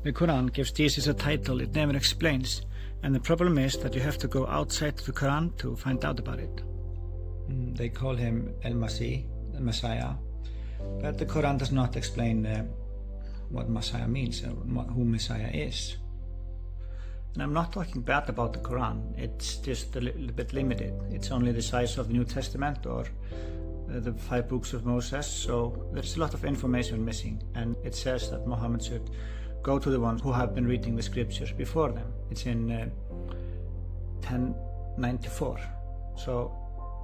The Quran gives Jesus a title it never explains, and the problem is that you have to go outside the Quran to find out about it. They call him Al-Masih, the Messiah, but the Quran does not explain what Messiah means and who Messiah is. And I'm not talking bad about the Quran, it's just a little bit limited. It's only the size of the New Testament or the 5 books of Moses, so there's a lot of information missing, and it says that Muhammad should go to the ones who have been reading the scriptures before them. It's in 1094. So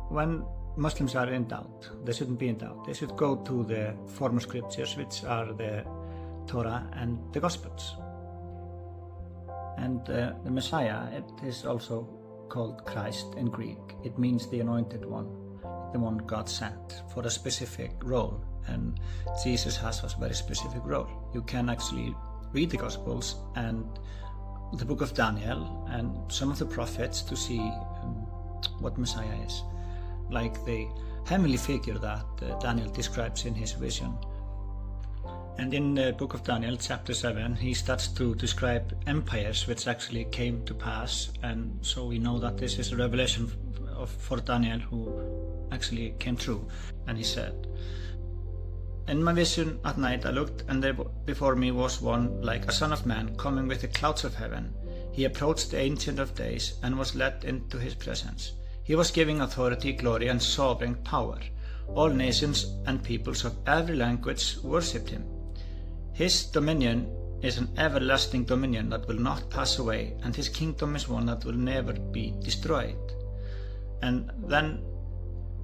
when Muslims are in doubt, they shouldn't be in doubt. They should go to the former scriptures, which are the Torah and the Gospels. And the Messiah, it is also called Christ in Greek. It means the anointed one, the one God sent for a specific role. And Jesus has a very specific role. You can actually read the Gospels and the book of Daniel and some of the prophets to see what Messiah is. Like the heavenly figure that Daniel describes in his vision. And in the book of Daniel, chapter 7, he starts to describe empires which actually came to pass, and so we know that this is a revelation for Daniel who actually came true. And he said, "In my vision at night I looked, and there before me was one like a son of man coming with the clouds of heaven. He approached the Ancient of Days and was led into his presence. He was giving authority, glory, and sovereign power. All nations and peoples of every language worshipped him. His dominion is an everlasting dominion that will not pass away, and his kingdom is one that will never be destroyed." And then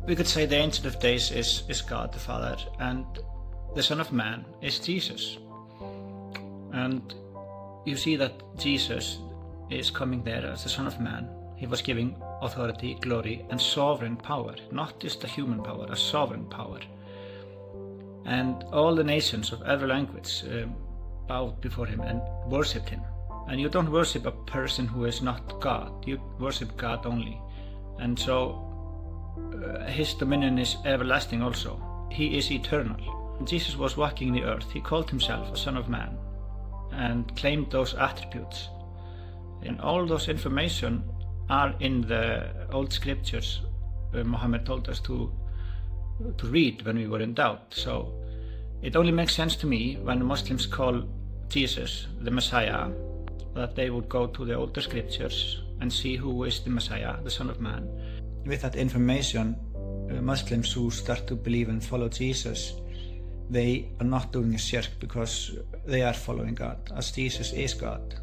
we could say the Ancient of Days is God the Father, and the Son of Man is Jesus. And you see that Jesus is coming there as the Son of Man. He was giving authority, glory, and sovereign power, not just a human power, a sovereign power. And all the nations of every language bowed before him and worshipped him. And you don't worship a person who is not God, you worship God only. And so his dominion is everlasting also. He is eternal. When Jesus was walking the earth, he called himself a Son of Man and claimed those attributes. And all those information are in the old scriptures Muhammad told us to read when we were in doubt. So it only makes sense to me when Muslims call Jesus the Messiah, that they would go to the older scriptures and see who is the Messiah, the Son of Man. With that information, Muslims who start to believe and follow Jesus, they are not doing a shirk because they are following God, as Jesus is God.